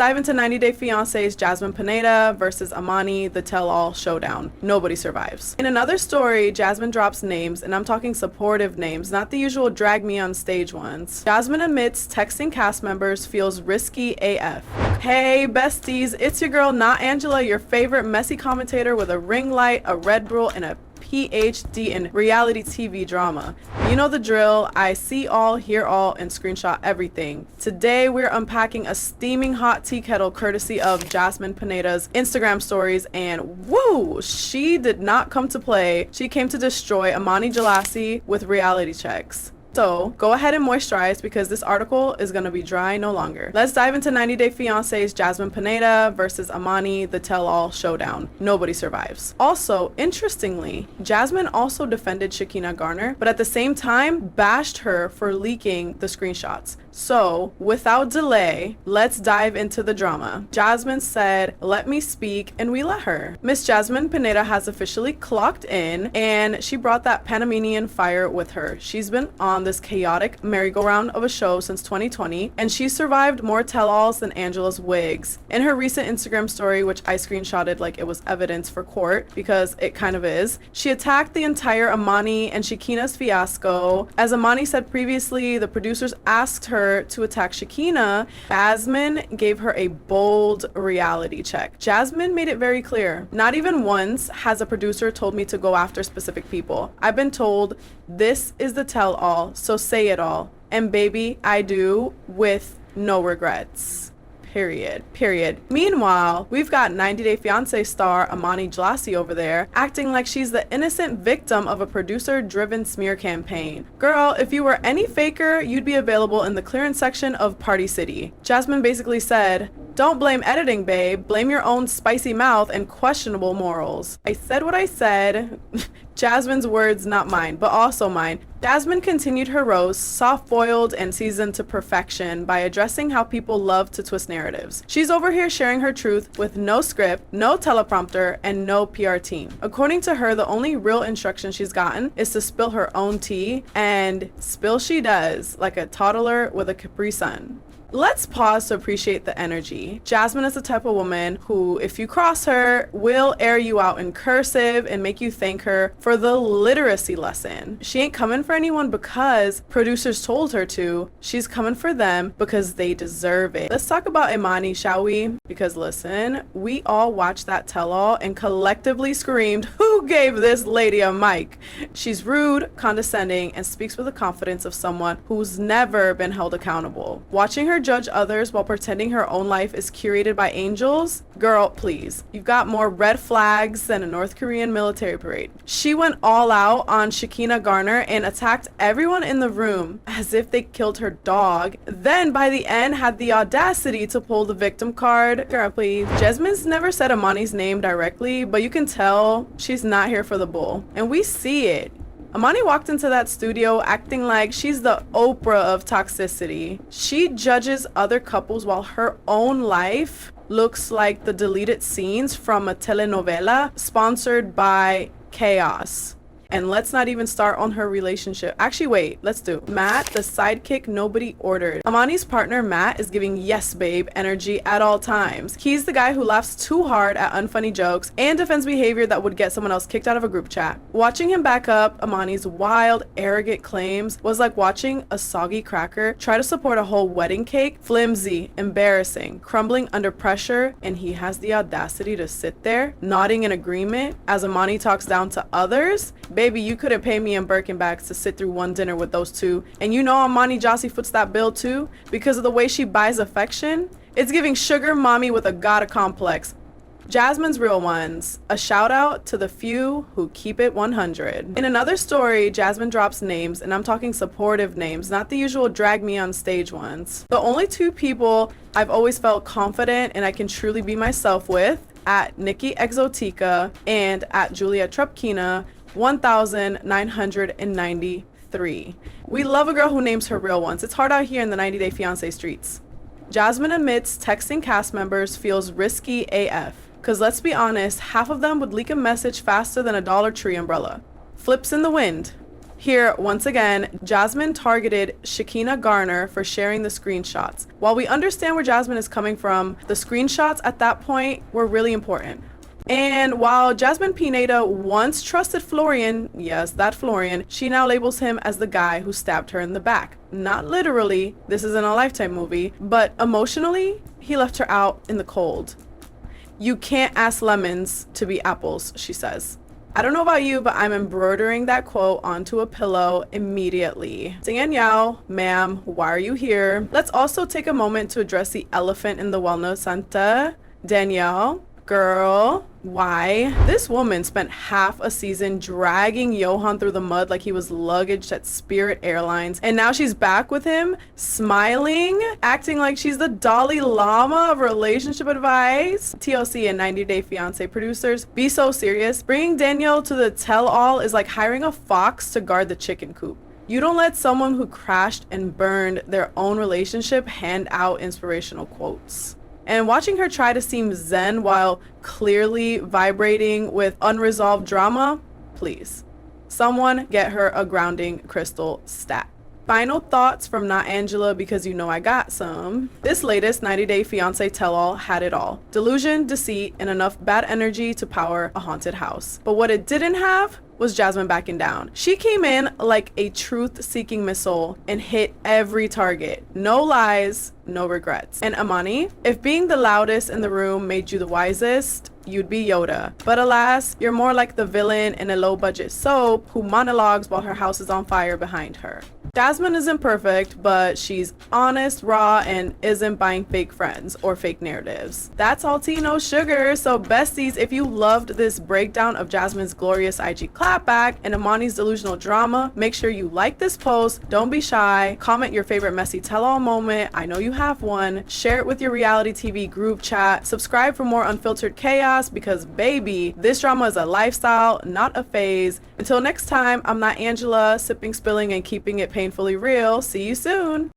dive into 90 Day Fiance's Jasmine Pineda versus Ammani, the tell-all showdown. Nobody survives. In another story, Jasmine drops names, and I'm talking supportive names, not the usual drag me on stage ones. Jasmine admits texting cast members feels risky AF. Hey besties, it's your girl, not Angela, your favorite messy commentator with a ring light, a Red Bull, and a PhD in reality TV drama. You know the drill. I see all, hear all, and screenshot everything. Today we're unpacking a steaming hot tea kettle courtesy of Jasmine Pineda's Instagram stories, and woo, she did not come to play. She came to destroy Amani Jalasi with reality checks. So go ahead and moisturize because this article is going to be dry no longer. Let's dive into 90 Day Fiance's Jasmine Pineda versus Ammani, the tell-all showdown. Nobody survives. Also, interestingly, Jasmine also defended Shekinah Garner, but at the same time bashed her for leaking the screenshots. So without delay, let's dive into the drama. Jasmine said, "Let me speak," and we let her. Miss Jasmine Pineda has officially clocked in, and she brought that Panamanian fire with her. She's been on this chaotic merry-go-round of a show since 2020, and she survived more tell-alls than Angela's wigs. In her recent Instagram story, which I screenshotted like it was evidence for court, because it kind of is, she attacked the entire Ammani and Shekinah's fiasco. As Ammani said previously, the producers asked her to attack Shekinah. Jasmine gave her a bold reality check. Jasmine made it very clear. Not even once has a producer told me to go after specific people. I've been told this is the tell-all, so say it all. And baby, I do, with no regrets. Period. Meanwhile, we've got 90 Day Fiancé star Amani Jalasi over there acting like she's the innocent victim of a producer-driven smear campaign. Girl, if you were any faker, you'd be available in the clearance section of Party City. Jasmine basically said, "Don't blame editing, babe. Blame your own spicy mouth and questionable morals." I said what I said. Jasmine's words, not mine, but also mine. Jasmine continued her roast, soft-boiled and seasoned to perfection, by addressing how people love to twist narratives. She's over here sharing her truth with no script, no teleprompter, and no PR team. According to her, the only real instruction she's gotten is to spill her own tea, and spill she does, like a toddler with a Capri Sun. Let's pause to appreciate the energy. Jasmine is the type of woman who, if you cross her, will air you out in cursive and make you thank her for the literacy lesson. She ain't coming for anyone because producers told her to. She's coming for them because they deserve it. Let's talk about Ammani, shall we? Because listen, we all watched that tell-all and collectively screamed, "Who gave this lady a mic?" She's rude, condescending, and speaks with the confidence of someone who's never been held accountable. Watching her judge others while pretending her own life is curated by angels? Girl, please. You've got more red flags than a North Korean military parade. She went all out on Shekinah Garner and attacked everyone in the room as if they killed her dog. Then by the end had the audacity to pull the victim card. Girl, please. Jasmine's never said Amani's name directly, but you can tell she's not here for the bull. And we see it. Ammani walked into that studio acting like she's the Oprah of toxicity. She judges other couples while her own life looks like the deleted scenes from a telenovela sponsored by Chaos. And let's not even start on her relationship. Actually, wait, let's do Matt, the sidekick nobody ordered. Ammani's partner, Matt, is giving yes babe energy at all times. He's the guy who laughs too hard at unfunny jokes and defends behavior that would get someone else kicked out of a group chat. Watching him back up Ammani's wild, arrogant claims was like watching a soggy cracker try to support a whole wedding cake. Flimsy, embarrassing, crumbling under pressure, and he has the audacity to sit there, nodding in agreement as Ammani talks down to others. Baby, you couldn't pay me in Birkenbacks to sit through one dinner with those two. And you know Ammani Jalasi foots that bill too because of the way she buys affection. It's giving sugar mommy with a gotta complex. Jasmine's real ones. A shout out to the few who keep it 100. In another story, Jasmine drops names, and I'm talking supportive names, not the usual drag me on stage ones. The only two people I've always felt confident and I can truly be myself with, at Nikki Exotica and at Julia Trupkina, 1993. We love a girl who names her real ones. It's hard out here in the 90 Day Fiancé streets. Jasmine admits texting cast members feels risky AF. Cause let's be honest, half of them would leak a message faster than a Dollar Tree umbrella. Flips in the wind. Here, once again, Jasmine targeted Shakina Garner for sharing the screenshots. While we understand where Jasmine is coming from, the screenshots at that point were really important. And while Jasmine Pineda once trusted Florian, yes, that Florian, she now labels him as the guy who stabbed her in the back. Not literally, this isn't a Lifetime movie, but emotionally, he left her out in the cold. You can't ask lemons to be apples, she says. I don't know about you, but I'm embroidering that quote onto a pillow immediately. Danielle, ma'am, why are you here? Let's also take a moment to address the elephant in the wellness center. Danielle, girl, why? This woman spent half a season dragging Johan through the mud like he was luggage at Spirit Airlines, and now she's back with him, smiling, acting like she's the Dalai Lama of relationship advice. TLC and 90 Day Fiance producers, be so serious. Bringing Danielle to the tell-all is like hiring a fox to guard the chicken coop. You don't let someone who crashed and burned their own relationship hand out inspirational quotes. And watching her try to seem zen while clearly vibrating with unresolved drama, please. Someone get her a grounding crystal stat. Final thoughts from Not Angela, because you know I got some. This latest 90 Day Fiance tell-all had it all. Delusion, deceit, and enough bad energy to power a haunted house. But what it didn't have was Jasmine backing down. She came in like a truth-seeking missile and hit every target. No lies, no regrets. And Ammani, if being the loudest in the room made you the wisest, you'd be Yoda. But alas, you're more like the villain in a low-budget soap who monologues while her house is on fire behind her. Jasmine isn't perfect, but she's honest, raw, and isn't buying fake friends or fake narratives. That's all tea, no sugar. So besties, if you loved this breakdown of Jasmine's glorious IG clapback and Ammani's delusional drama, make sure you like this post. Don't be shy. Comment your favorite messy tell-all moment. I know you have one. Share it with your reality TV group chat. Subscribe for more unfiltered chaos, because baby, this drama is a lifestyle, not a phase. Until next time, I'm Not Angela, sipping, spilling, and keeping it painfully real. See you soon.